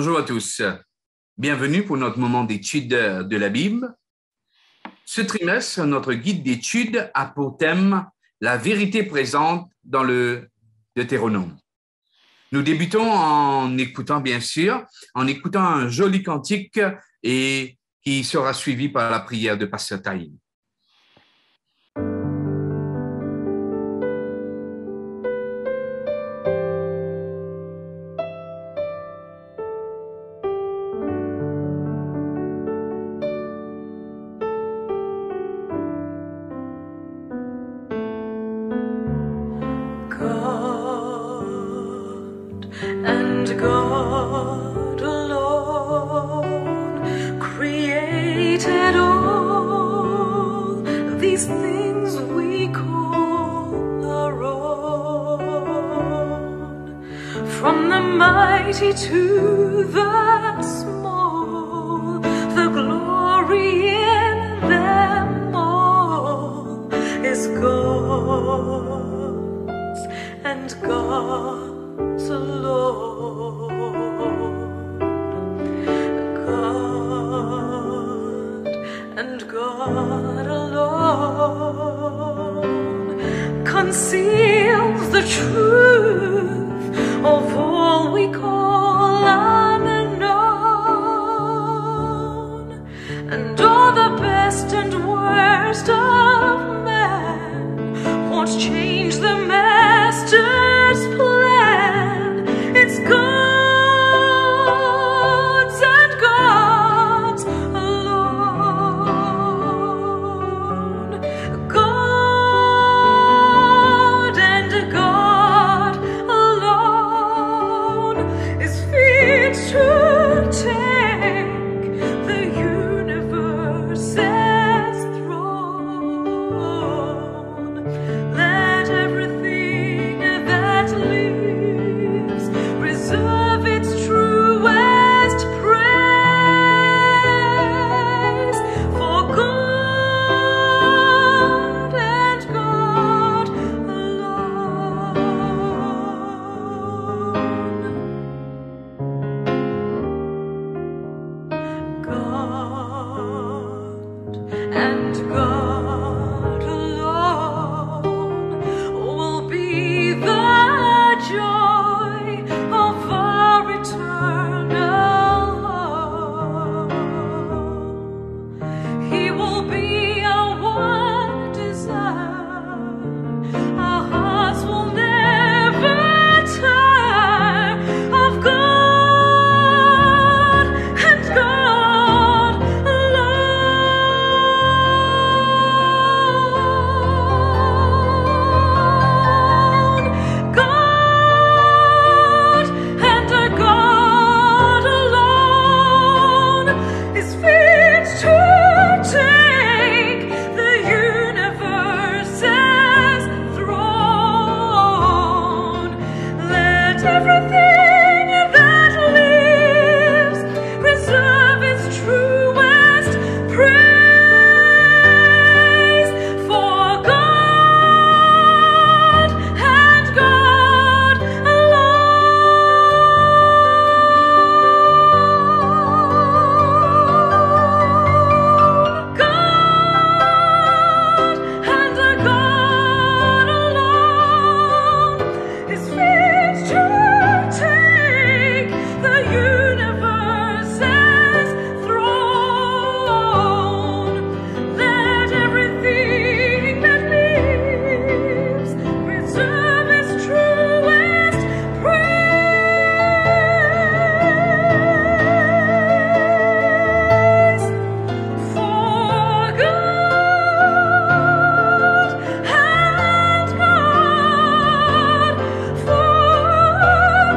Bonjour à tous. Bienvenue pour notre moment d'étude de la Bible. Ce trimestre, notre guide d'étude a pour thème la vérité présente dans le Deutéronome. Nous débutons en écoutant, bien sûr, un joli cantique et qui sera suivi par la prière de Pasteur Taïm. God alone created all these things we call our own, from the mighty to the small, the glory in them all is God's and God's alone. God alone conceals the truth of all we call unknown, and all the best and worst of men won't change the Master's plan. It's God's and God's alone. God and God alone is fit to take the universe's throne. Let everything that lives reserve its truest praise for God and God alone. God and God alone will be the joy of our eternal home. He will be our one desire. Our hearts will never tire of God and God alone. God and God alone is fit to take the universe's throne. Let everything that lives preserve its truest praise for God and God alone. God and God alone is fit to take the universe's throne. Let everything that lives preserve its truest praise for God and God, for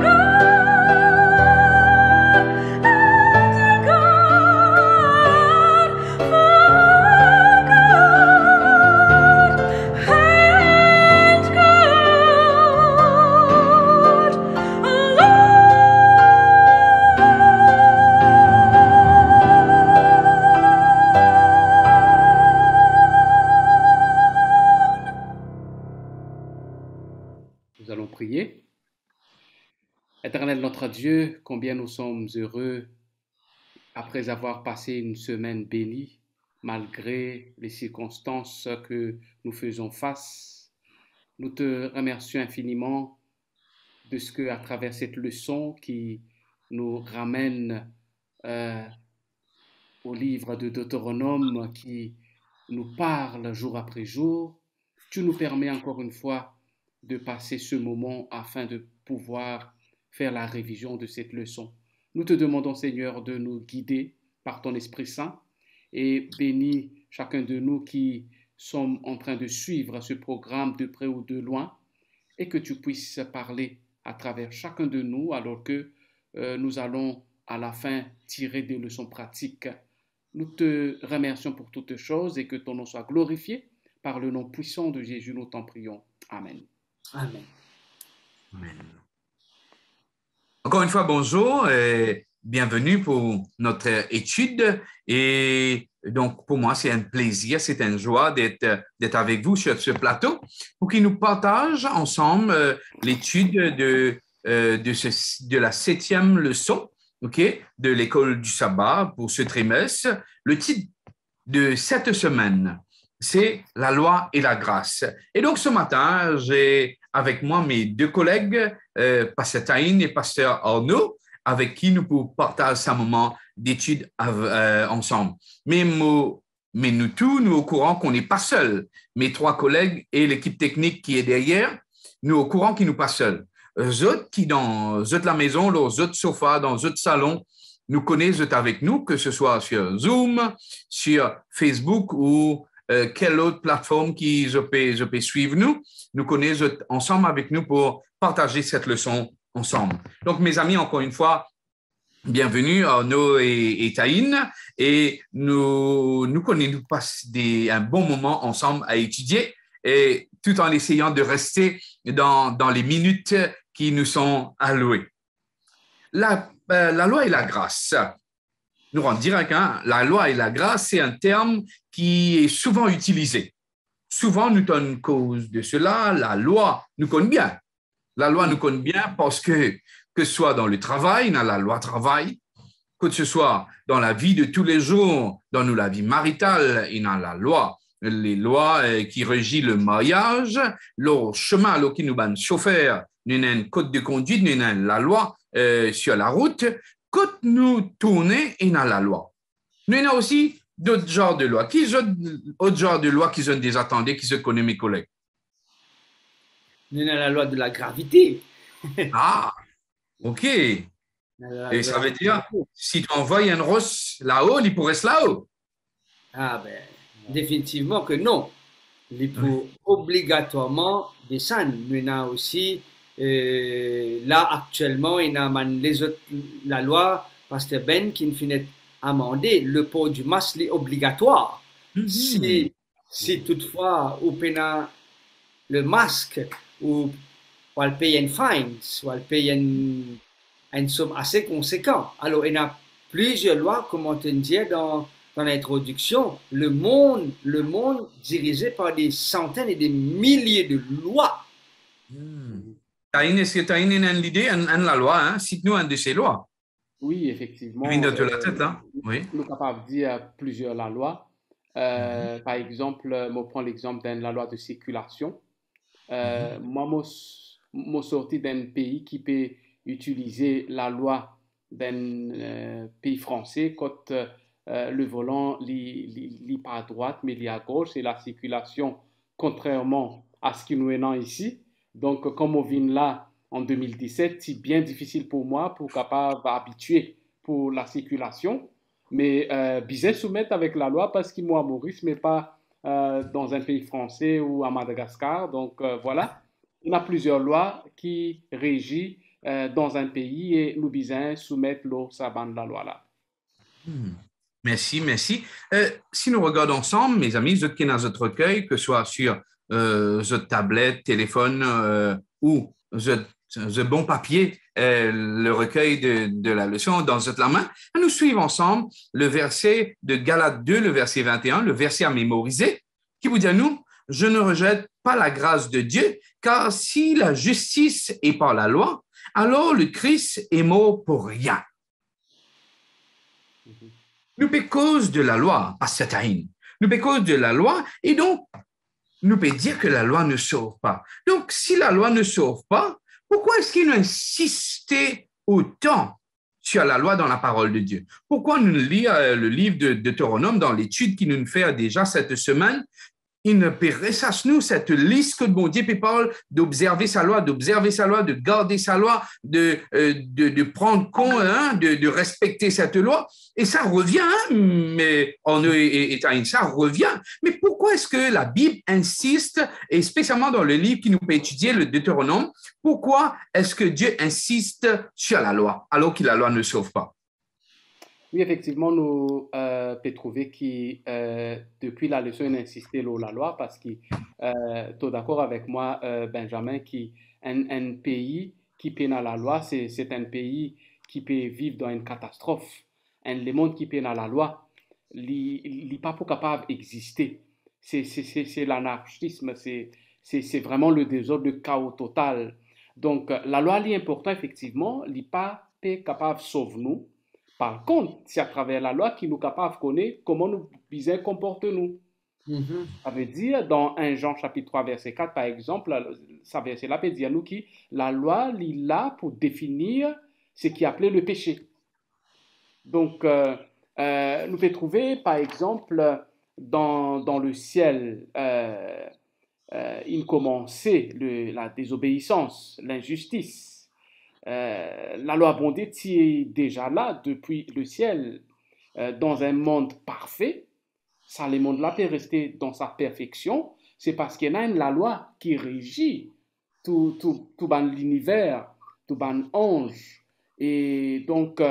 God and God, for God and God alone. Nous allons prier. Éternel notre Dieu, combien nous sommes heureux après avoir passé une semaine bénie, malgré les circonstances que nous faisons face. Nous te remercions infiniment de ce que, à travers cette leçon qui nous ramène euh, au livre de Deutéronome, qui nous parle jour après jour, tu nous permets encore une fois de passer ce moment afin de pouvoir faire la révision de cette leçon. Nous te demandons, Seigneur, de nous guider par ton Esprit Saint et bénis chacun de nous qui sommes en train de suivre ce programme de près ou de loin et que tu puisses parler à travers chacun de nous alors que nous allons à la fin tirer des leçons pratiques. Nous te remercions pour toutes choses et que ton nom soit glorifié par le nom puissant de Jésus, nous t'en prions. Amen. Amen. Amen. Encore une fois, bonjour et bienvenue pour notre étude. Et donc, pour moi, c'est un plaisir, c'est une joie d'être avec vous sur ce plateau pour qu'il nous partage ensemble l'étude de la 7e leçon, de l'école du sabbat pour ce trimestre. Le titre de cette semaine, c'est la loi et la grâce. Et donc, ce matin, j'ai avec moi mes deux collègues, Pasteur Taïn et Pasteur Arnaud, avec qui nous pouvons partager un moment d'études ensemble. Mais nous tous, nous au courant qu'on n'est pas seuls. Mes trois collègues et l'équipe technique qui est derrière, nous au courant qu'ils ne sont pas seuls. Eux autres qui dans la maison, leurs autres sofas, dans autres salons, nous connaissent avec nous, que ce soit sur Zoom, sur Facebook ou quelle autre plateforme qui je peux suivre nous connaissent ensemble avec nous pour partager cette leçon ensemble. Donc, mes amis, encore une fois, bienvenue Arnaud et Taïn. Et nous passons un bon moment ensemble à étudier et tout en essayant de rester dans les minutes qui nous sont allouées. La loi et la grâce. Nous rendons direct, la loi et la grâce, c'est un terme qui est souvent utilisé. Souvent, nous donnons cause de cela. La loi nous connaît bien. La loi nous connaît bien parce que ce soit dans le travail, dans la loi travail, que ce soit dans la vie de tous les jours, dans la vie maritale et dans la loi, les lois qui régissent le mariage, le chemin qui nous ban chauffeur, nous avons un code de conduite, nous avons la loi sur la route. Quand nous tournons et dans la loi, nous avons aussi d'autres genres de lois. Qui sont d'autres genres de lois qui sont des attendus, qui se connaissent mes collègues? Nous avons la loi de la gravité. Ah, OK. Et ça veut dire, si tu envoies un rosse là-haut, il pourrait rester là-haut. Ah ben, définitivement que non. Il faut obligatoirement descendre. Nous avons aussi, là actuellement, il y a la loi, Pasteur Ben, qui finit amender le port du masque est obligatoire. Si toutefois, ou pena le masque, ou on paye une fine, ou on paye une somme assez conséquente. Alors, il y a plusieurs lois, comme on te dit dans l'introduction, le monde dirigé par des centaines et des milliers de lois. Taïn, est-ce que Taïn a l'idée, la loi, cite-nous un de ces lois. Oui, effectivement. Vient de la tête, là. Oui. Nous sommes capables de dire plusieurs la loi. Par exemple, je prends l'exemple de la loi de circulation. Moi, je sorti d'un pays qui peut utiliser la loi d'un pays français quand le volant n'est pas à droite, mais il est à gauche. C'est la circulation, contrairement à ce qui nous est ici. Donc, comme on vient là en 2017, c'est bien difficile pour moi pour capable habituer pour la circulation. Mais bien soumettre avec la loi parce que moi, à Maurice, mais pas dans un pays français ou à Madagascar. Donc, voilà. On a plusieurs lois qui régissent dans un pays et nous besoin soumettre l'eau saban de la loi là. Merci. Si nous regardons ensemble, mes amis, ceux qui ont notre recueil, que ce soit sur votre tablette, téléphone ou ce bon papier, le recueil de la leçon dans la main, nous suivons ensemble le verset de Galates 2, le verset 21, le verset à mémoriser, qui vous dit à nous, je ne rejette pas la grâce de Dieu, car si la justice est par la loi, alors le Christ est mort pour rien. Nous sommes cause de la loi, pas Satan. Nous sommes cause de la loi, et donc, nous pouvons dire que la loi ne sauve pas. Donc, si la loi ne sauve pas, pourquoi est-ce qu'il insiste autant sur la loi dans la parole de Dieu? Pourquoi nous lisons le livre de Deutéronome dans l'étude qu'il nous fait déjà cette semaine? Il ne nous cette liste que bon Dieu parle d'observer sa loi, de garder sa loi, de prendre compte, hein, de respecter cette loi. Et ça revient, hein, mais ça revient. Mais pourquoi est-ce que la Bible insiste, et spécialement dans le livre qui nous peut étudier, le Deutéronome, pourquoi est-ce que Dieu insiste sur la loi alors que la loi ne sauve pas? Oui, effectivement, nous pouvons trouver que depuis la leçon, il insisté sur la loi parce que tu es d'accord avec moi, Benjamin, qu'un pays qui peine à la loi, c'est un pays qui peut vivre dans une catastrophe. Le monde qui peine à la loi, il n'est pas capable d'exister. C'est l'anarchisme, c'est vraiment le désordre, le chaos total. Donc, la loi, est importante, effectivement, il n'est pas capable de sauver nous. Par contre, c'est à travers la loi qu'il nous est capable de connaître comment nous bien comporter-nous. Ça veut dire, dans 1 Jean chapitre 3, verset 4, par exemple, ça verset-là peut dire nous que la loi est là pour définir ce qui est appelé le péché. Donc, nous pouvons trouver, par exemple, dans le ciel, il commençait la désobéissance, l'injustice. La loi bondée est déjà là depuis le ciel. Dans un monde parfait, ça, le monde-là peut rester dans sa perfection. C'est parce qu'il y a la loi qui régit tout l'univers, tout ange. Et donc,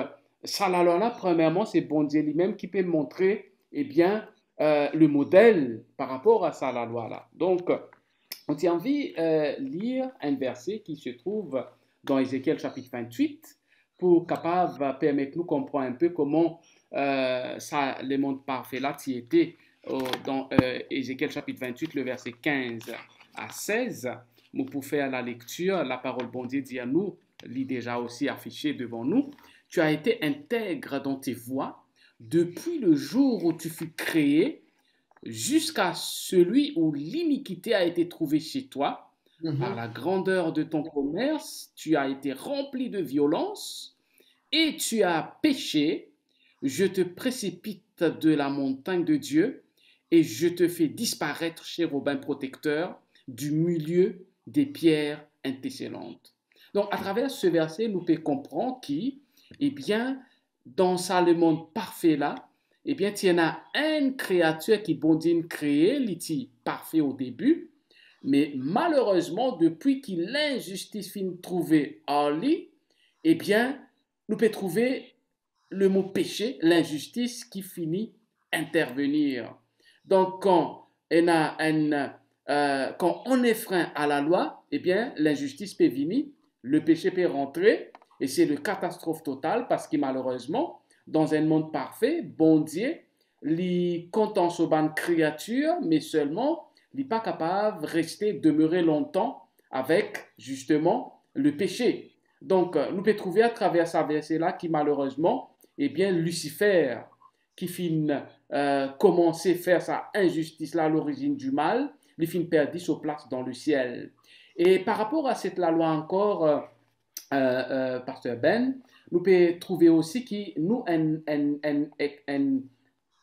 ça, la loi-là, premièrement, c'est bon Dieu lui-même qui peut montrer, eh bien, le modèle par rapport à ça, la loi-là. Donc, on tient envie de lire un verset qui se trouve dans Ézéchiel chapitre 28, pour capable permettre nous comprendre un peu comment ça, le monde parfait là, qui était dans Ézéchiel chapitre 28, le verset 15 à 16. Nous pouvons faire la lecture, la parole bon Dieu dit à nous, lit déjà aussi affiché devant nous. Tu as été intègre dans tes voies depuis le jour où tu fus créé jusqu'à celui où l'iniquité a été trouvée chez toi. Par la grandeur de ton commerce, tu as été rempli de violence et tu as péché. Je te précipite de la montagne de Dieu et je te fais disparaître, chérubin protecteur, du milieu des pierres intercellentes. Donc, à travers ce verset, nous pouvons comprendre eh bien, dans ça, le monde parfait là, eh bien, il y a une créature qui bon Dieu créée, il était parfait au début. Mais malheureusement, depuis que l'injustice finit de trouver en lui, eh bien, nous pouvons trouver le mot péché, l'injustice qui finit intervenir. Donc, quand on est frein à la loi, eh bien, l'injustice peut venir, le péché peut rentrer, et c'est une catastrophe totale parce que malheureusement, dans un monde parfait, bon Dieu, il contente sur une créature, mais seulement il n'est pas capable de rester, demeurer longtemps avec justement le péché. Donc, nous pouvons trouver à travers ce verset-là qui malheureusement, eh bien, Lucifer, qui finit commencer à faire sa injustice-là à l'origine du mal, il finit perdu sa place dans le ciel. Et par rapport à cette la loi encore, Pasteur Ben, nous pouvons trouver aussi que nous,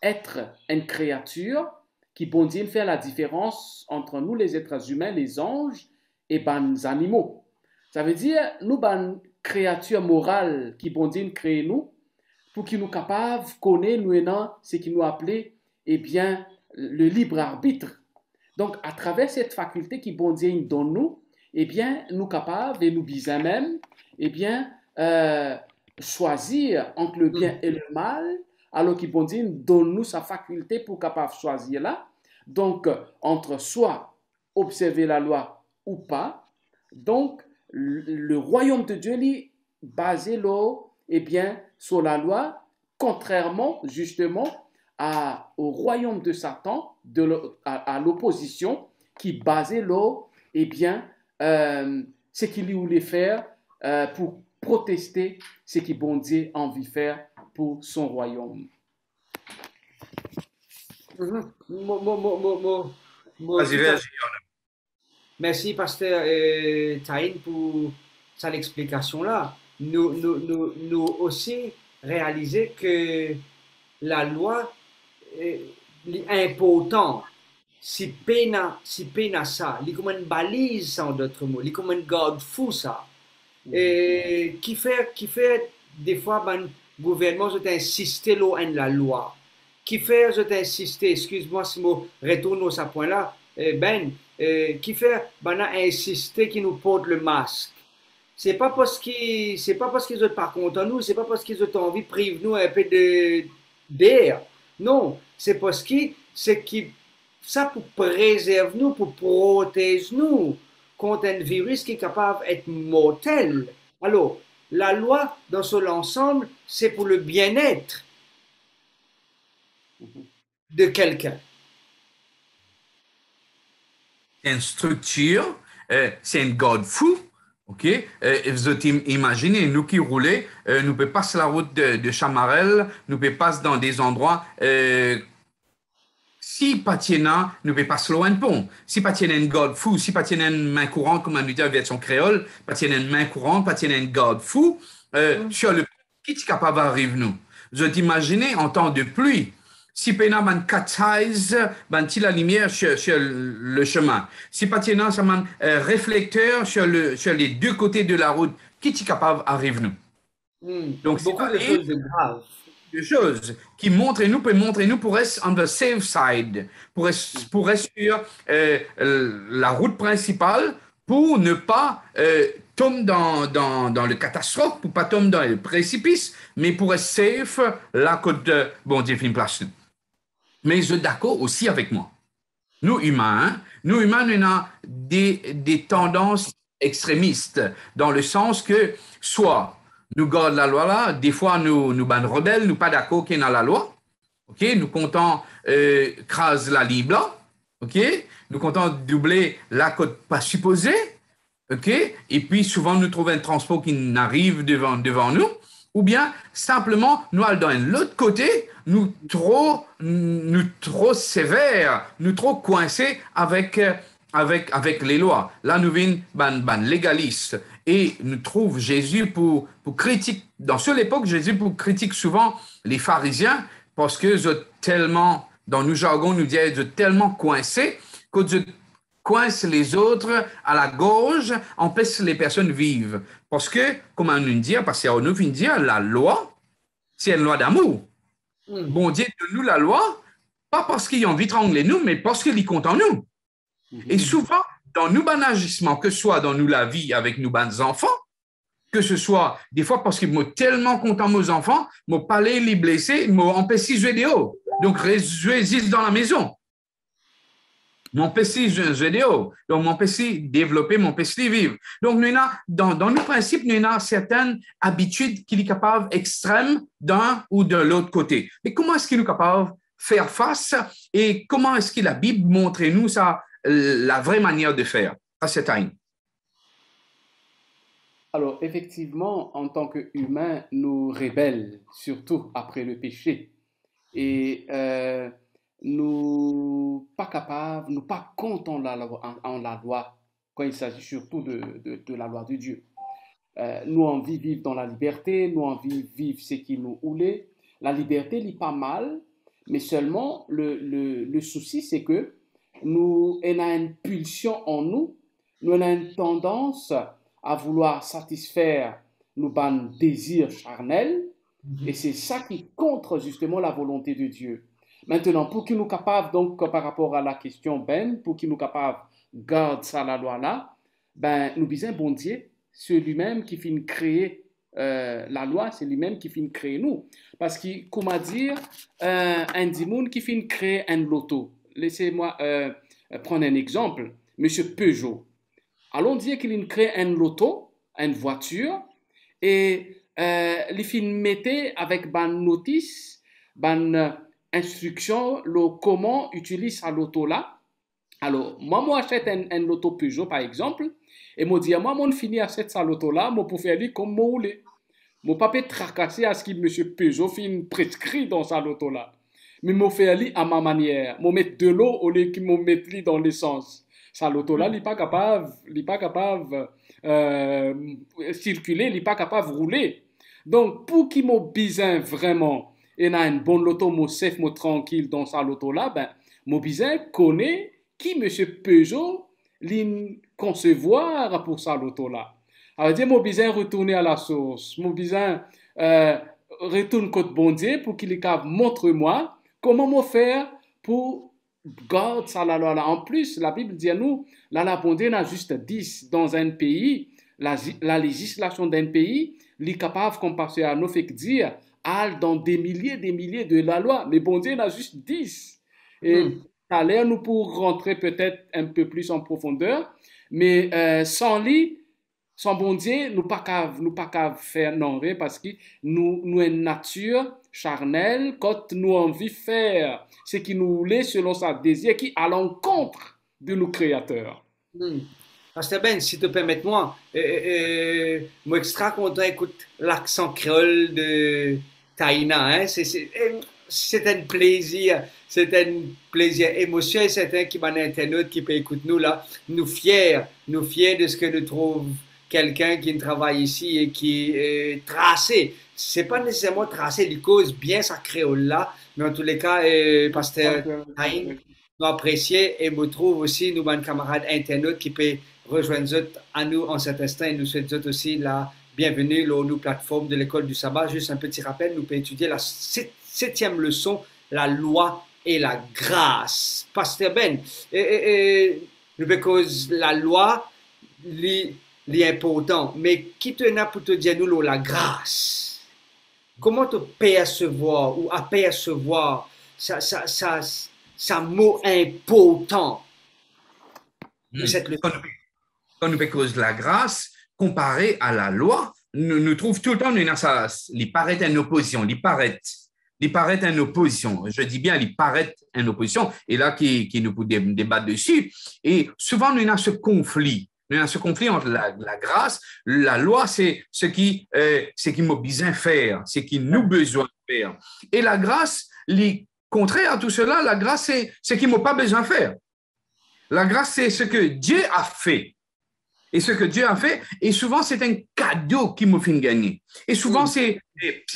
être une créature, qui bon Dieu fait la différence entre nous, les êtres humains, les anges, et les animaux. Ça veut dire, nous, les créatures morales qui bon Dieu crée nous, pour qu'ils nous capables de connaître, nous, ce qui nous appelait, eh bien, le libre arbitre. Donc, à travers cette faculté qui bon Dieu donne nous, eh bien, nous capables, et nous bisons même, eh bien, choisir entre le bien et le mal, alors qu'il bon Dieu donne nous sa faculté pour capable choisir là. Donc, entre soit observer la loi ou pas. Donc, le royaume de Dieu est basé là, eh bien, sur la loi, contrairement justement au royaume de Satan, à l'opposition, qui basait là, eh bien, ce qu'il voulait faire pour protester ce que bon Dieu a envie de faire pour son royaume. Mhm. Moi, Vas-y, tout à réagis. Merci, pasteur Taïn, pour cette explication-là. Nous aussi réaliser que la loi est importante. Si pena ça, il comme une balise, ça, en d'autres mots, il comme un garde-fou, ça. Et qui fait, des fois, ben, gouvernement, je t'insister là en la loi. Qui fait, je t'insister, excuse-moi si je retourne à ce point-là, qui fait, ben, a insisté qu'il nous porte le masque. C'est pas parce qu'ils sont pas contents de nous, c'est pas parce qu'ils ont envie de priver nous un peu d'air. Non, c'est parce que ça pour préserver nous, pour protéger nous contre un virus qui est capable d'être mortel. Alors, la loi dans son ensemble, c'est pour le bien-être de quelqu'un. C'est une structure, c'est un God fou. OK? Vous imaginez, nous qui roulons, nous pouvons passer la route de Chamarel, nous pouvons passer dans des endroits. Si Patiena, nous pouvons passer loin de pont. Si Patiena un God fou, si Patiena une main courante, comme on dit en version créole, Patiena une main courante, Patiena un God fou, sur le qui est capable d'arriver nous? Vous imaginez en temps de pluie, si pena man catise, ban ti la lumière sur le chemin. Si patiena ça man réflecteur sur les deux côtés de la route, qui est capable d'arriver nous? Donc c'est Beaucoup de choses de graves. des choses qui montrent nous, peut montrer nous pour être on the safe side, pour être sur la route principale, pour ne pas tomber dans le catastrophe, pour pas tomber dans le précipice, mais pour être safe, la côte de bon Dieu fait une place. Mais je suis d'accord aussi avec moi. Nous humains, nous avons des tendances extrémistes, dans le sens que soit nous gardons la loi là, des fois nous ban rebelles, nous pas d'accord qu'il y a la loi, ok, nous comptons craser la libre là, ok, nous comptons doubler la cote pas supposée, ok, et puis souvent nous trouvons un transport qui n'arrive devant nous, ou bien simplement nous allons dans l'autre côté, nous trop sévères, nous trop coincés avec les lois. Là, nous venons ban légaliste et nous trouvons Jésus pour critique. Dans cette époque, Jésus pour critique souvent les pharisiens parce que tellement, dans nos jargons, nous disons, ils sont tellement coincés que coince les autres à la gorge, empêche les personnes vivre. Parce que, comme on nous dit, parce qu'on nous vient dire, la loi, c'est une loi d'amour. Bon Dieu donne-nous la loi, pas parce qu'il a envie de trangler nous, mais parce qu'il compte en nous. Et souvent, dans nos agissements, que ce soit dans nous la vie avec nos enfants, que ce soit des fois parce qu'ils m'ont tellement content mes enfants, m'ont parlé, les blessés, m'ont empêché de jouer dehors. Donc, résiste dans la maison. M'empêcher de jouer dehors. Donc, m'empêcher de développer, m'empêcher de vivre. Donc, nous avons, dans nos principes, nous avons certaines habitudes qui sont capables extrêmes d'un ou de l'autre côté. Mais comment est-ce qu'il est capable de faire face et comment est-ce que la Bible montre-nous ça, la vraie manière de faire à cette time? Alors, effectivement, en tant qu'humains, nous rebelles, surtout après le péché. Et nous pas capables, nous pas comptons en la loi, quand il s'agit surtout de la loi de Dieu. Nous envie de vivre dans la liberté, nous envie de vivre ce qui nous voulait. La liberté n'est pas mal, mais seulement le souci, c'est que nous avons une pulsion en nous, nous avons une tendance à vouloir satisfaire nos désirs charnels, et c'est ça qui contre justement la volonté de Dieu. Maintenant, pour qu'il nous capable, donc par rapport à la question pour qu'il nous capable garde ça la loi là, nous disons bon Dieu, c'est lui-même qui finit créer la loi, c'est lui-même qui finit créer nous. Parce que, comment dire, un dimoun qui finit créer un loto. Laissez-moi prendre un exemple. Monsieur Peugeot. Allons dire qu'il crée un loto, une voiture, et il finit mettre avec une notice, une instruction, comment utiliser ce loto là. Alors, moi achète un loto Peugeot, par exemple, et moi dit, moi, mon fini achète sa loto-là, moi, pour faire lui comme moi voulais. Mon papa tracasser à ce que M. Peugeot fin prescrit dans sa loto-là. Mais moi, faire lui à ma manière. Moi, mettre de l'eau au lieu que moi mettre lui dans l'essence. Sa loto-là, il n'est pas capable circuler, il n'est pas capable de rouler. Donc, pour qu'il m'a besoin vraiment, et a une bonne loto, moi safe, moi tranquille dans sa loto-là, ben, mon besoin connaît qui M. Peugeot l'in concevoir pour sa loto-là. Alors, dire, mon besoin retourner à la source, mon besoin retourne côté bon Dieu pour qu'il montre-moi comment me faire pour garder ça là. En plus, la Bible dit à nous, la bon Dieu n'a juste 10 dans un pays, la législation d'un pays, il est capable, comme pasteur Arnaud fait dire, al dans des milliers de la loi, mais bon Dieu n'a juste 10. Et ça a l'air nous pour rentrer peut-être un peu plus en profondeur, mais sans lui, sans bon Dieu, nous pas qu'à faire non rien parce que nous une nature charnelle quand nous envie faire ce qui nous voulait selon sa désir qui à l'encontre de nos créateurs. Pasteur Ben, si te permets-moi, moi extra content écoute l'accent créole de Taïna, hein? C'est un plaisir émotionnel, c'est un qui m'a internaute qui peut écouter nous là, nous fiers de ce que nous trouve quelqu'un qui travaille ici et qui est tracé. C'est pas nécessairement tracé, il cause bien sa créole là, mais en tous les cas, Pasteur Taïn, nous apprécions et nous trouve aussi nous un camarade internaute qui peut rejoindre à nous en cet instant et nous souhaitons aussi la bienvenue dans nos plateformes de l'école du sabbat. Juste un petit rappel, nous pouvons étudier la 7e leçon, la loi et la grâce. Pasteur Ben, nous cause la loi est important, mais qui te n'a pour te dire nous la grâce? Comment te percevoir ou apercevoir ça mot important de cette leçon? Quand nous cause la grâce, comparé à la loi, nous trouve tout le temps il paraît en opposition, il paraît en opposition. Je dis bien, il paraît en opposition. Et là, qui nous peut débattre dessus. Et souvent, nous avons ce conflit. Nous avons ce conflit entre la grâce, la loi, c'est ce qui m'a besoin de faire, ce qui nous besoin de faire. Et la grâce, contraire à tout cela, la grâce, c'est ce qui m'a pas besoin de faire. La grâce, c'est ce que Dieu a fait. Et ce que Dieu a fait, et souvent, c'est un cadeau qui me fait gagner. Et souvent, c'est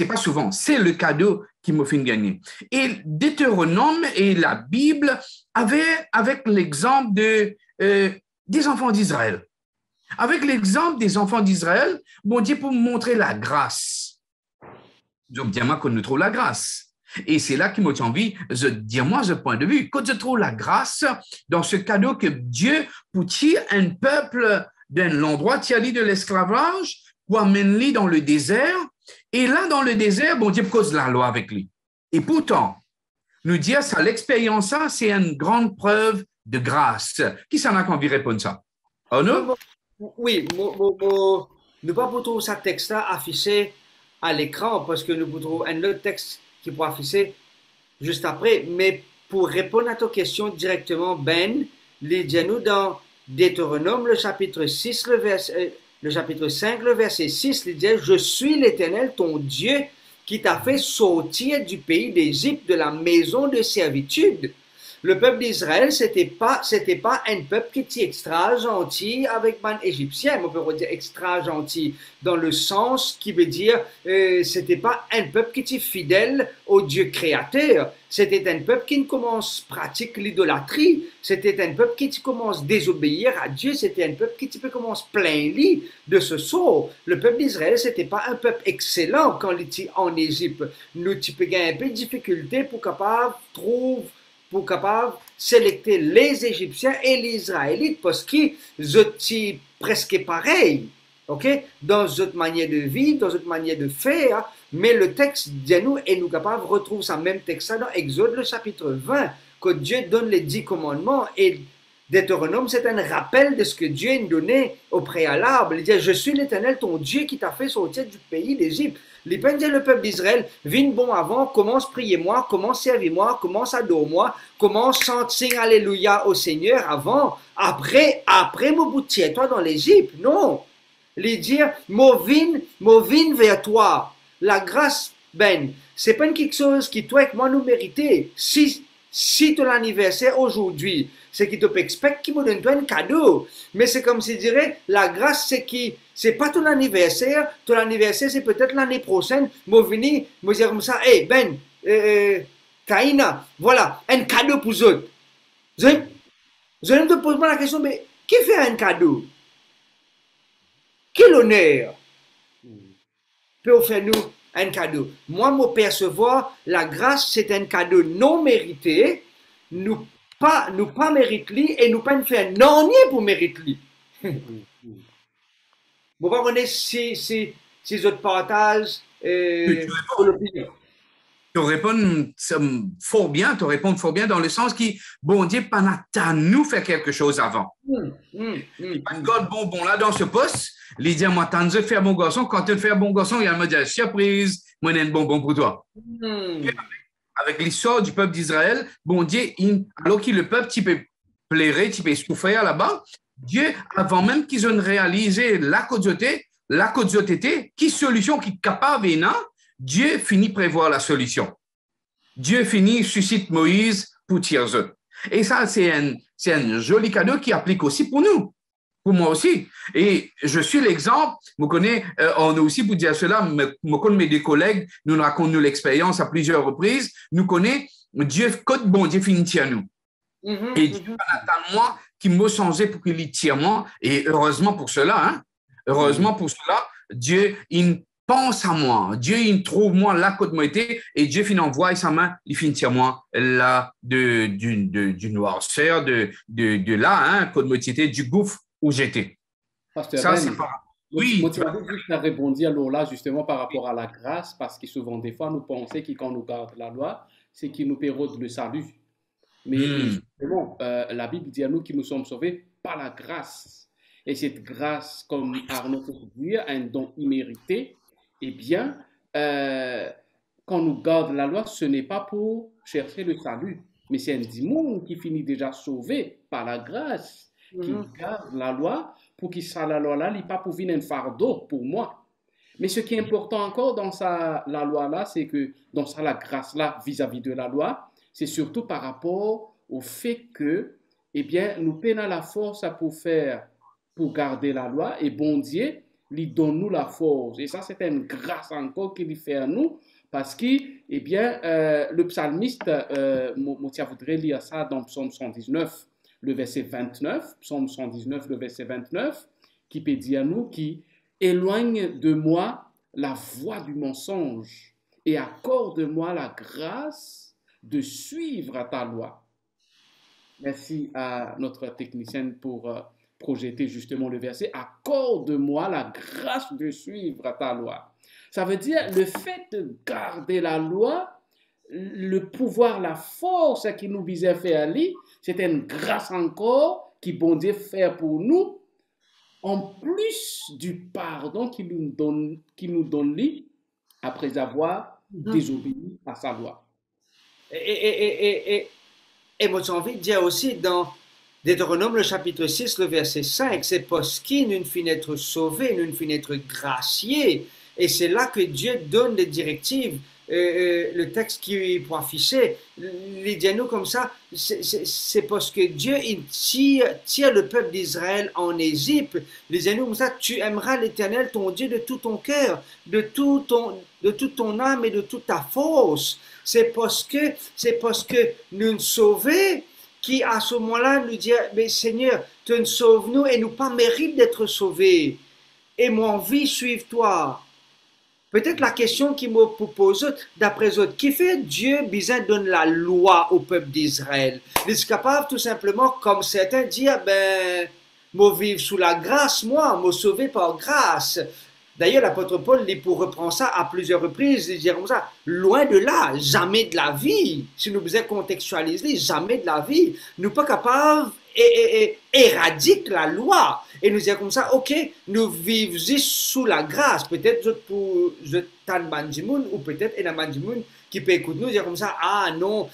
pas souvent, c'est le cadeau qui me fait gagner. Et Deutéronome et la Bible avec l'exemple des enfants d'Israël. Avec l'exemple des enfants d'Israël, bon Dieu pour montrer la grâce. Donc, dis-moi qu'on nous trouve la grâce. Et c'est là qu'il m'a envie de dire, moi, ce point de vue, quand je trouve la grâce dans ce cadeau que Dieu pour tirer un peuple d'un endroit de l'esclavage pour amener dans le désert. Et là, dans le désert, bon Dieu cause la loi avec lui. Et pourtant, nous dire ça, l'expérience, ça, c'est une grande preuve de grâce. Qui s'en a envie de répondre ça? Oh non? Oui, nous pas pour trouver ce texte-là affiché à l'écran parce que nous pour trouver un autre texte qui pourra afficher juste après. Mais pour répondre à ta question directement, Ben, lisez-nous dans Deutéronome, le chapitre 6, le chapitre 5, le verset 6, il dit « Je suis l'Éternel, ton Dieu, qui t'a fait sortir du pays d'Égypte, de la maison de servitude. » Le peuple d'Israël, c'était pas un peuple qui était extra gentil avec man égyptien. On peut dire extra gentil dans le sens qui veut dire c'était pas un peuple qui était fidèle au Dieu créateur. C'était un peuple qui commence pratique l'idolâtrie. C'était un peuple qui commence désobéir à Dieu. C'était un peuple qui commence plein lit de ce sort. Le peuple d'Israël, c'était pas un peuple excellent quand il était en Égypte. Nous, tu peux gagner un peu de difficulté pour capable sélecter les Égyptiens et les Israélites parce qu'ils étaient presque pareils, ok, dans notre manière de vivre, dans notre manière de faire. Mais le texte de nous est nous capable de retrouver ce même texte dans Exode le chapitre 20, que Dieu donne les 10 commandements et Deutéronome, c'est un rappel de ce que Dieu a donné au préalable. Il dit, je suis l'Éternel, ton Dieu, qui t'a fait sortir du pays d'Égypte. Les peines dire le peuple d'Israël, viens bon avant, commence prier moi, commence servir moi, commence adorer moi, commence chanter alléluia au Seigneur avant, après, me toi dans l'Égypte. Non. Les dire, vin vers toi. La grâce, c'est pas quelque chose qui toi et moi nous mériter. Si ton anniversaire aujourd'hui, c'est qui te expecte qui me donne toi un cadeau. Mais c'est comme si dirait, la grâce c'est pas ton anniversaire c'est peut-être l'année prochaine, me venir, me dire comme ça, hey Kaina, voilà, un cadeau pour eux autres. Je ne te pose pas la question, mais qui fait un cadeau? Quel honneur peut offrir nous un cadeau? Moi, me percevoir, la grâce, c'est un cadeau non mérité, nous pas mérite-li et nous pas faire non pour mérite-li. Vous comprenez si autres partages pour l'opinion. Tu réponds fort bien, dans le sens qui, bon Dieu, pas nous faire quelque chose avant. God, bon, là, dans ce poste, il dit, moi, t'as de faire bon garçon, quand tu fais un bon garçon, il va me dire, surprise, moi, j'ai un bonbon pour toi. Avec l'histoire du peuple d'Israël, bon Dieu, alors que le peuple, tu peux pleurer, tu peux souffrir là-bas, Dieu, avant même qu'ils aient réalisé la côte qui solution qui est capable et non, Dieu finit prévoir la solution. Dieu finit suscite Moïse pour tirer eux. Et ça, c'est un joli cadeau qui applique aussi pour nous, pour moi aussi. Et je suis l'exemple, on a aussi pour dire cela, me connais mes deux collègues, nous racontons l'expérience à plusieurs reprises, nous connaissons Dieu, code bon Dieu finit tire nous. Et Dieu attend moi qui me changeait pour qu'il y tire moi. Et heureusement pour cela, Dieu, il pense à moi. Dieu, il trouve moi là côté moi était et Dieu finit envoie sa main, il finit tire moi là du noirceur, de là, côté moi était du gouffre où j'étais. Pasteur Ça, Ben, c'est pas. Oui. moi, tu vas juste à répondre alors là, justement, par rapport à la grâce, parce que souvent, des fois, nous pensons que quand nous gardons la loi, c'est qu'il nous pérode le salut. Mais justement, la Bible dit à nous que nous sommes sauvés par la grâce. Et cette grâce, comme Arnaud peut dire, un don immérité, eh bien, quand nous gardons la loi, ce n'est pas pour chercher le salut, mais c'est un démon qui finit déjà sauvé par la grâce, qui garde la loi pour qu'il soit la loi là, il n'est pas pour venir un fardeau pour moi. Mais ce qui est important encore dans la loi là, c'est que dans la grâce là vis-à-vis de la loi, c'est surtout par rapport au fait que, eh bien, nous peinons la force pour garder la loi et bon Dieu, lui donne nous la force. Et ça, c'est une grâce encore qu'il fait à nous parce que, eh bien, le psalmiste, je voudrais lire ça dans Psaume 119, le verset 29, Psaume 119, le verset 29, qui peut dire à nous qui éloigne de moi la voie du mensonge et accorde-moi la grâce de suivre ta loi. Merci à notre technicienne pour projeter justement le verset. Accorde-moi la grâce de suivre ta loi. Ça veut dire le fait de garder la loi, le pouvoir, la force qui nous visait faire aller, c'est une grâce encore qui bon Dieu fait pour nous, en plus du pardon qu'il nous donne lui, après avoir désobéi à sa loi. Et moi, j'ai envie de dire aussi dans Deutéronome, le chapitre 6, le verset 5, c'est parce qu'il nous finit être sauvé, nous finit être gracié. Et c'est là que Dieu donne des directives. Le texte qui pour afficher, les dialogues comme ça, c'est parce que Dieu il tire le peuple d'Israël en Égypte. Les dialogues comme ça, tu aimeras l'Éternel, ton Dieu, de tout ton cœur, de toute ton âme et de toute ta force. C'est parce que nous nous sauvons qui à ce moment-là nous dit, mais Seigneur, tu nous sauves nous et nous pas mérite d'être sauvés. Et mon vie suive toi. Peut-être la question qui me pose, d'après eux, qui fait Dieu besoin donne la loi au peuple d'Israël? Il est capable tout simplement, comme certains, dire, moi vivre sous la grâce, moi sauvé par grâce. D'ailleurs, l'apôtre Paul, il pour reprendre ça à plusieurs reprises, il dit comme ça, loin de là, jamais de la vie. Si nous faisons contextualiser, jamais de la vie. Nous pas capables éradique la loi et nous dire comme ça, ok, nous vivons sous la grâce. Peut-être pour Tan Bandimoun ou peut-être Ena Bandimoun qui peut écouter nous dire comme ça, ah non,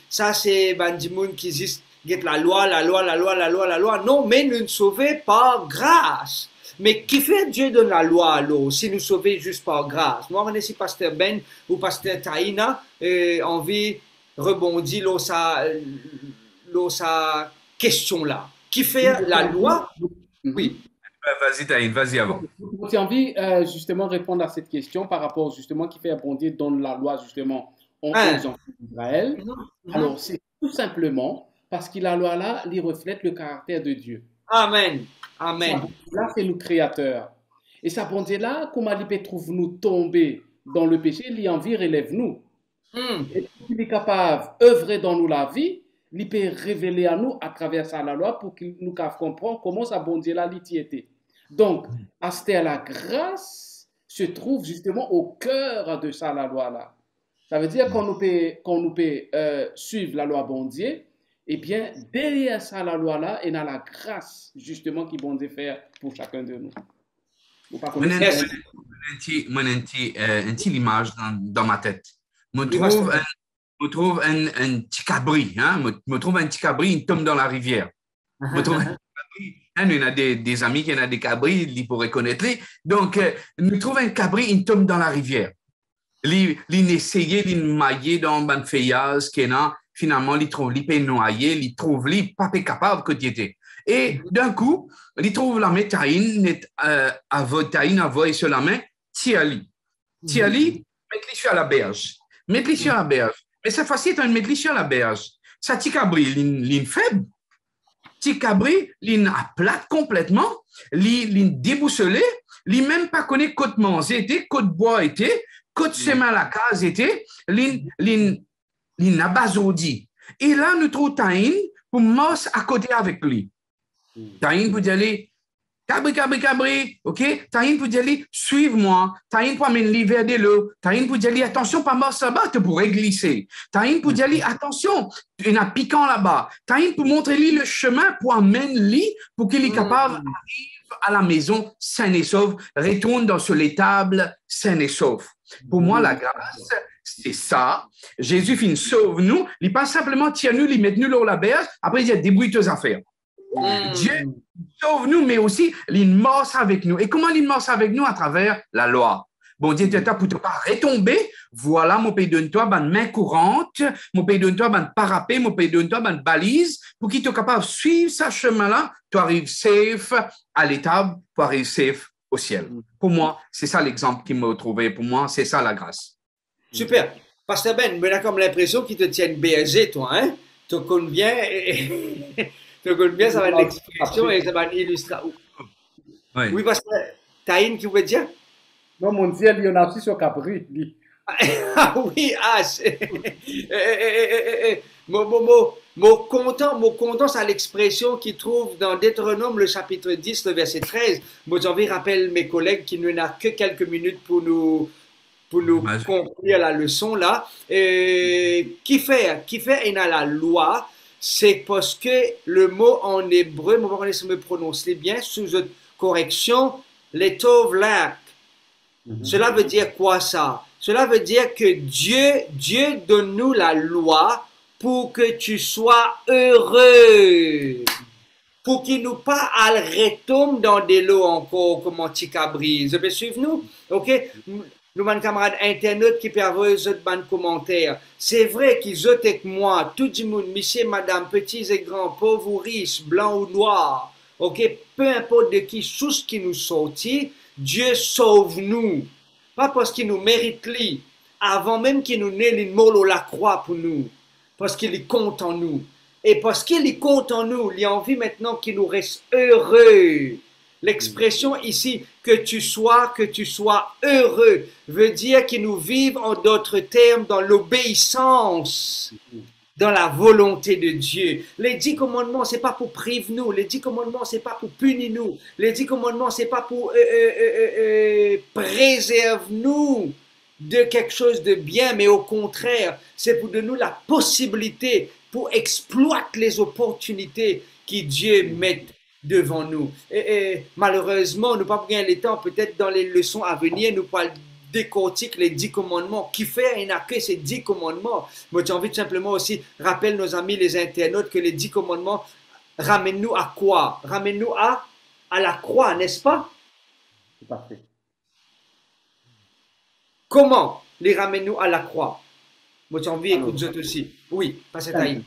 ça c'est Bandimoun qui existe, la loi, la loi, la loi, la loi, la loi. Non, mais nous ne sauvons par grâce. Mais qui fait Dieu donne la loi alors si nous sauvons juste par grâce? Moi, on est si Pasteur Ben ou Pasteur Taïna, envie rebondir dans sa question là. Qui fait la loi? Oui. Vas-y, Taïn, vas-y avant. J'ai envie justement répondre à cette question par rapport justement qui fait abonder dans la loi justement aux enfants d'Israël. Alors, c'est tout simplement parce que la loi là, il reflète le caractère de Dieu. Amen. Amen. Là, c'est nous créateurs. Et sa bonté là, comment il peut trouver nous tomber dans le péché, il envie relève nous. Et il est capable d'œuvrer dans nous la vie, il peut révéler à nous à travers ça la loi pour que nous comprenions comment sa bonté là l'y était. Donc, à la grâce se trouve justement au cœur de ça la loi là. Ça veut dire qu'on nous peut suivre la loi bon Dieu. Eh bien, derrière ça, la loi là, il y a la grâce, justement, qui bon Dieu faire pour chacun de nous. Moi, j'ai une image dans ma tête. Je trouve un petit cabri, me trouve un petit cabri, il tombe dans la rivière. Me trouve un cabri, il y a des amis qui ont des cabris, ils pourraient connaître. Donc, me trouve un cabri, il tombe dans la rivière. Il essaye de mailler dans un feuillage qu'il y a. Finalement, il trouve l'IP noyé, il trouve l'IP pas capable que tu étais. Et d'un coup, il trouve la main taïne, taïne envoie sur la main, Tiali. Tiali, mets-le sur la berge. Mets-le sur la berge. Mais cette fois-ci, tu as mettre sur la berge. Ça, Ticabri, l'in faible. Ticabri, l'in plate complètement, l'in déboussolé, l'in même pas connaît côte manze était, côte bois était, côte semaine à la case était, l'inabazoudi. Et là, nous trouvons Taïn pour mos à côté avec lui. Taïn pour dire, cabri, ok? Taïn pour dire, suive-moi. Taïn pour amener vers de l'eau. Taïn pour dire, attention, pas mos là-bas, tu pourrais glisser. Taïn pour dire, attention, il y a un piquant là-bas. Taïn pour montrer lui le chemin pour amener lui pour qu'il est capable d'arriver à la maison sain et sauf, retourne dans sur l'étable sain et sauf. Pour moi, la grâce, c'est ça. Jésus finit sauve-nous. Il pas simplement tire-nous, il met nous dans la berge. Après, il dit débrouille tes affaires. Dieu sauve-nous, mais aussi il morce avec nous. Et comment il morce avec nous? À travers la loi. Bon Dieu, tu pour ne pas retomber. Voilà, mon pays donne-toi une main courante, mon pays donne-toi un parapet, mon pays donne-toi une balise pour qu'il soit capable de suivre ce chemin-là. Tu arrives safe à l'étable, tu arrives safe au ciel. Pour moi, c'est ça l'exemple qui m'a trouvé. Pour moi, c'est ça la grâce. Super. Pasteur Ben, mais on a comme l'impression qu'ils te tiennent berger, toi, hein? Tu connais bien, ça va être l'expression et ça va être illustration. Oui, Pasteur Taïn, qui voulait dire? Non, mon Dieu, il y en a aussi sur Capri. Ah oui, mon content, c'est l'expression qu'il trouve dans Deutéronome, le chapitre 10, le verset 13. Moi, j'ai envie de rappeler mes collègues qu'il n'y en a que quelques minutes pour nous conclure la leçon là. Qui fait il a la loi, c'est parce que le mot en hébreu, je vais essayer de me prononcer bien, sous une correction, les tov lak. Cela veut dire quoi ça? Cela veut dire que Dieu donne-nous la loi pour que tu sois heureux. Pour qu'il nous pas retombe dans des lots encore comme anti-cabri. Vous pouvez suivre nous? Ok? Nous, mes camarades internautes qui peuvent avoir des commentaires. C'est vrai qu'ils ont avec moi, tout le monde, monsieur, madame, petits et grands, pauvres ou riches, blancs ou noirs. Ok? Peu importe de qui, source qui nous sortit, Dieu sauve nous. Pas parce qu'il nous mérite lui. Avant même qu'il nous n'ait une molle la croix pour nous. Parce qu'il compte en nous. Et parce qu'il compte en nous, il a envie maintenant qu'il nous reste heureux. L'expression ici, que tu sois heureux, veut dire que nous vivons en d'autres termes dans l'obéissance, dans la volonté de Dieu. Les 10 commandements, c'est pas pour priver nous. Les 10 commandements, c'est pas pour punir nous. Les 10 commandements, c'est pas pour préserver nous de quelque chose de bien, mais au contraire, c'est pour donner nous la possibilité pour exploiter les opportunités que Dieu met devant nous. Et malheureusement, nous pas gagner le temps, peut-être dans les leçons à venir, nous parlons décortique les 10 commandements. Qui fait et n'a que ces 10 commandements. Moi, j'ai envie de simplement aussi rappeler nos amis les internautes que les 10 commandements ramènent-nous à quoi? Ramènent-nous à la croix, n'est-ce pas? Tout à fait. Comment les ramènent-nous à la croix? Moi, j'ai envie Alors, d'écouter aussi. Oui, passez Taïm.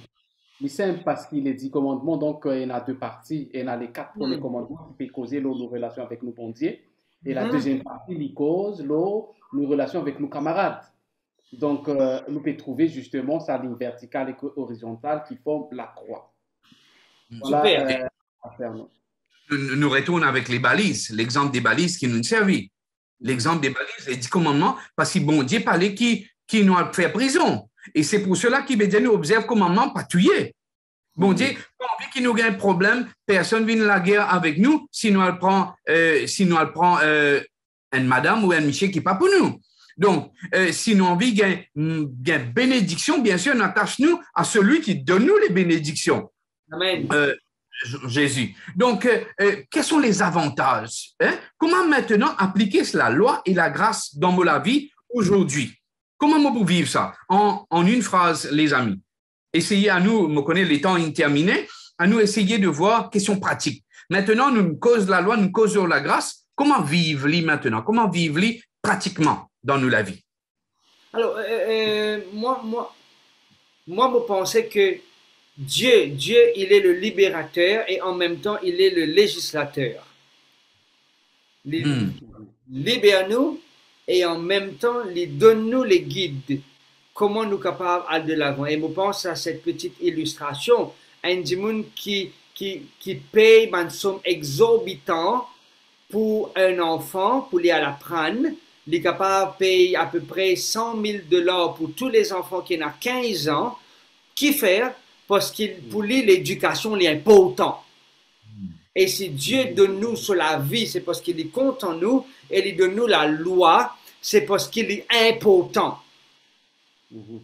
c'est simple parce qu'il est 10 commandements, donc il y en a deux parties. Il y en a les 4 premiers Mm. commandements qui peuvent causer nos relations avec nos bon Dieu. Et la Mhm. deuxième partie, il cause nos relations avec nos camarades. Donc, nous pouvons trouver justement sa ligne verticale et horizontale qui forme la croix. Voilà Super. à faire. Non? Nous retournons avec les balises, l'exemple des balises qui nous servent. L'exemple des balises, les 10 commandements, parce que bon Dieu parlait qui nous a fait prison. Et c'est pour cela qu'il veut dire nous observe commandement, pas tuer. Bon Dieu, pas envie qu'il nous ait un problème, personne vienne la guerre avec nous, sinon elle prend une madame ou un monsieur qui n'est pas pour nous. Donc, si nous avons une bénédiction, bien sûr, on attache-nous à celui qui donne nous les bénédictions. Amen. Jésus. Donc, quels sont les avantages? Comment maintenant appliquer la loi et la grâce dans la vie aujourd'hui? Comment on peut vivre ça? En une phrase, les amis. Essayez à nous, me connaît les temps interminés, à nous essayer de voir question pratique. Maintenant, nous causons la loi, nous causons la grâce. Comment vivre-les maintenant? Comment vivre-les pratiquement dans la vie? Alors, moi, je pensais que Dieu, il est le libérateur et en même temps, il est le législateur. Libère-nous et en même temps, donne-nous les guides. Comment nous sommes capables d'aller de l'avant. Et je pense à cette petite illustration. Un monde qui paye une somme exorbitante pour un enfant, pour aller à la prendre. Il est capable de payer à peu près $100,000 pour tous les enfants qui ont 15 ans. Qui faire? Parce que pour lui, l'éducation est importante. Et si Dieu donne nous sur la vie, c'est parce qu'il est content de nous. Et il donne nous la loi, c'est parce qu'il est important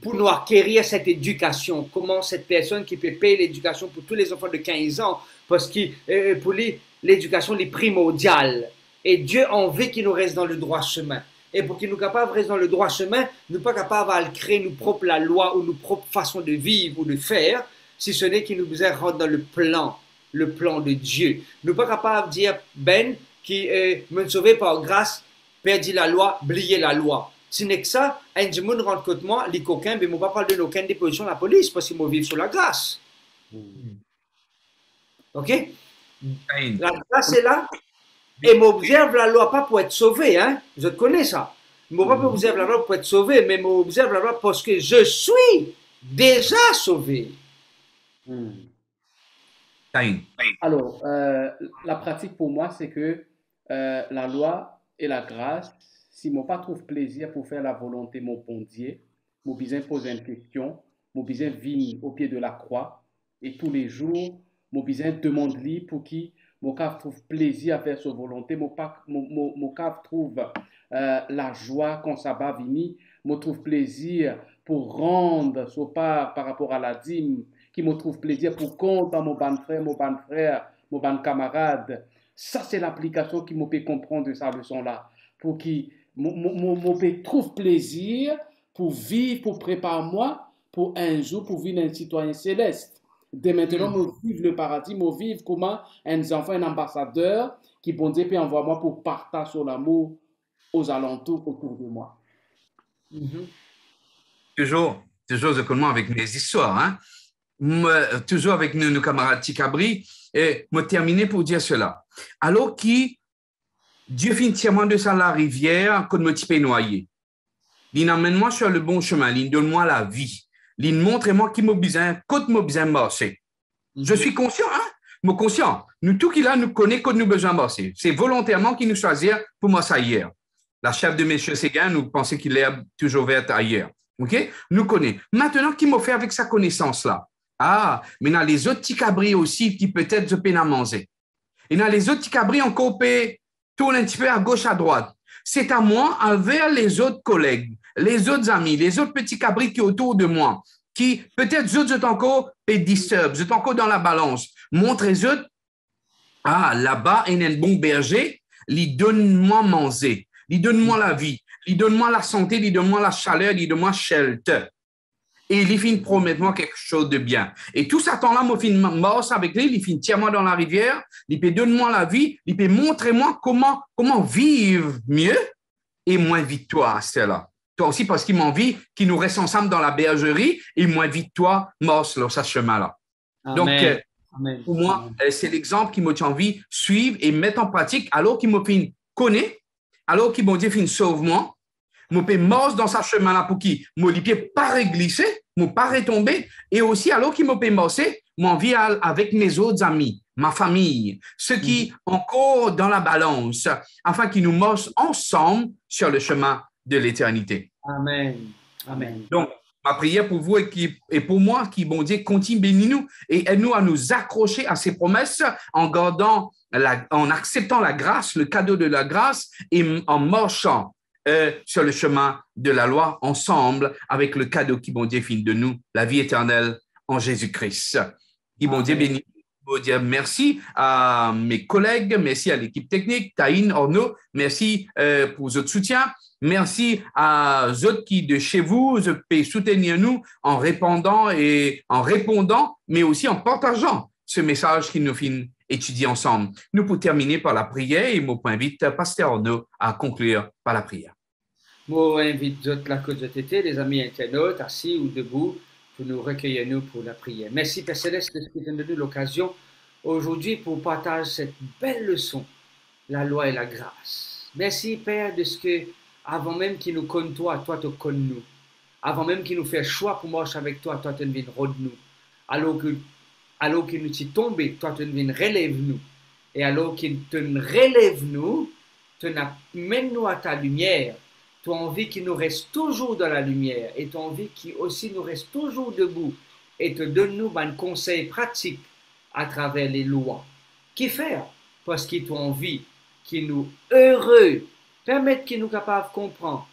pour nous acquérir cette éducation. Comment cette personne qui peut payer l'éducation pour tous les enfants de 15 ans, parce que pour lui, l'éducation est primordiale. Et Dieu a envie qu'il nous reste dans le droit chemin. Et pour qu'il nous capable de rester dans le droit chemin, nous ne sommes pas capables de créer nos propres la loi ou nos propres façons de vivre ou de faire, si ce n'est qu'il nous rentre dans le plan de Dieu. Nous ne sommes pas capables de dire, qui me sauver par grâce, perdit la loi, oublier la loi. Ce n'est que ça, un monde rentre contre moi, les coquins, mais je ne vais pas parler d'aucune déposition de la police parce qu'ils vont vivre sur la grâce. OK? La grâce est là. Et m'observe la loi pas pour être sauvé, hein? Je connais ça. Je ne pas observer la loi pour être sauvé, mais m'observe la loi parce que je suis déjà sauvé. Alors, la pratique pour moi, c'est que la loi et la grâce, si je ne trouve plaisir pour faire la volonté de mon bon Dieu, je besoin poser une question, je besoin vivre au pied de la croix, et tous les jours, je besoin demander pour qui mon cave trouve plaisir à faire sa volonté, mon cave trouve la joie quand ça va venir, me trouve plaisir pour rendre son part par rapport à la dîme, qui me trouve plaisir pour compter mon bon frère, mon bon camarade. Ça, c'est l'application qui me peut comprendre de sa leçon-là. Pour qui me trouve plaisir pour vivre, pour préparer moi, pour un jour, pour vivre un citoyen céleste. Dès maintenant, je vivre le paradis, je vivre comment un enfant, un ambassadeur qui, bon Dieu, peut envoyer moi pour partager sur l'amour aux alentours, autour de moi. Toujours comment avec mes histoires, hein? Toujours avec nos camarades Ticabri, et me terminer pour dire cela. Alors qui Dieu finit entièrement de ça la rivière, quand me petit noyer. Il amène-moi sur le bon chemin, il donne-moi la vie. Il montre-moi qui m'a besoin, quand m'a besoin marcher. Je suis conscient, hein? Je suis conscient. Nous, tout qui là, nous connaît quand nous besoin marcher. C'est volontairement qu'il nous choisit pour moi ça hier. La chef de M. Séguin, nous pensons qu'il est toujours vert ailleurs. OK? Nous connaît. Maintenant, qui m'a fait avec sa connaissance-là? Ah, mais il y a les autres petits cabris aussi qui peut-être se peinent à manger. Il y a les autres petits cabris encore tournent un petit peu à gauche, à droite. C'est à moi, envers les autres collègues, les autres amis, les autres petits cabris qui sont autour de moi, qui peut-être eux autres encore peut disturber, vous êtes encore dans la balance. Montrez-eux, ah, là-bas, il y a un bon berger, il donne-moi manger, il donne-moi la vie, il donne-moi la santé, il donne-moi la chaleur, il donne-moi shelter. Et il finit promettre-moi quelque chose de bien. Et tout ça temps-là, moi, fin mort avec lui, il finit tiens-moi dans la rivière, il peut donner-moi la vie, il peut montrer-moi comment vivre mieux et moins vite toi, Stella. Toi aussi, parce qu'il m'envie qu'il nous reste ensemble dans la bergerie et moins vite toi, mort sur ce chemin-là. Donc, Amen. pour moi, c'est l'exemple qui m'a envie de suivre et mettre en pratique alors qu'il m'a fait connaître, alors qu'il m'a dit fin sauve-moi. Je peux mort dans ce chemin-là pour qui mon pied pas glissé, mon pas retomber, et aussi alors qu'il me peut morcer, mon vie avec mes autres amis, ma famille, ceux qui encore dans la balance, afin qu'ils nous morcent ensemble sur le chemin de l'éternité. Amen. Amen. Donc, ma prière pour vous et pour moi, qui bon Dieu continue bénis-nous et aide-nous à nous accrocher à ses promesses en gardant, en acceptant la grâce, le cadeau de la grâce et en marchant sur le chemin de la loi ensemble avec le cadeau qui bon Dieu fait de nous, la vie éternelle en Jésus-Christ. Qui bon Dieu bénisse. Bon Dieu, merci à mes collègues, merci à l'équipe technique, Taïn, Orno, merci pour votre soutien. Merci à ceux qui de chez vous peuvent soutenir nous en répondant, mais aussi en partageant ce message qui nous fait étudier ensemble. Nous pour terminer par la prière et je m'invite Pasteur Orno à conclure par la prière. Je invite la cause de tété, les amis internautes, assis ou debout, pour nous recueillir nous pour la prière. Merci Père Céleste de ce qui nous donne l'occasion aujourd'hui pour partager cette belle leçon, la loi et la grâce. Merci Père de ce que avant même qu'il nous connaisse toi te connais nous. Avant même qu'il nous fait choix pour marcher avec toi te viens rôde nous. Alors qu'il nous t'y tombé, toi te viens relève nous. Et alors qu'il te relève nous, te mène nous à ta lumière. Tu as envie qu'il nous reste toujours dans la lumière et tu as envie qu'il aussi nous reste toujours debout et te donne nous un conseil pratique à travers les lois. Qu'y faire? Parce qu'il t'a envie qu'il nous heureux, permettre qu'il nous capable de comprendre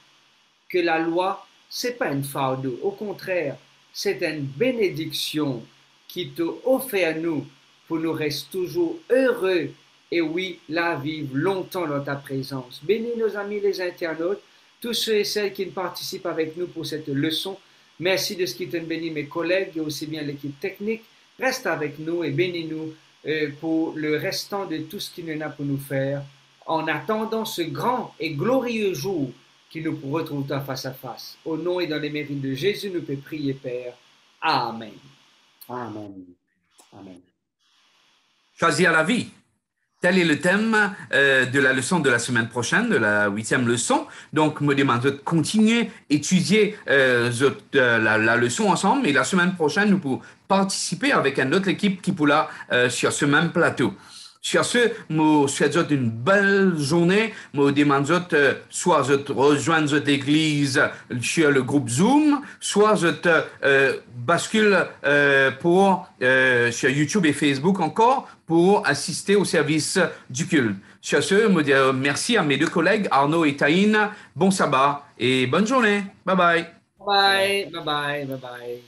que la loi, c'est pas une fardeau. Au contraire, c'est une bénédiction qui te offre à nous pour nous rester toujours heureux et oui, la vivre longtemps dans ta présence. Bénis nos amis les internautes, tous ceux et celles qui participent avec nous pour cette leçon. Merci de ce qui te bénit mes collègues et aussi bien l'équipe technique. Reste avec nous et bénis-nous pour le restant de tout ce qu'il y en a pour nous faire en attendant ce grand et glorieux jour qui nous retrouvera face à face. Au nom et dans les mérites de Jésus, nous pouvons prier, Père. Amen. Amen. Amen. Choisir la vie. Tel est le thème de la leçon de la semaine prochaine, de la 8e leçon. Donc, je me demande de continuer à étudier la leçon ensemble. Et la semaine prochaine, nous pouvons participer avec une autre équipe qui pourra sur ce même plateau. Sur ce, je souhaite une belle journée. Je demande soit je rejoins l'église sur le groupe Zoom, soit je bascule sur YouTube et Facebook encore pour assister au service du culte. Sur ce, je dis merci à mes deux collègues, Arnaud et Taïn. Bon sabbat et bonne journée. Bye bye. Bye bye. Bye bye. Bye bye.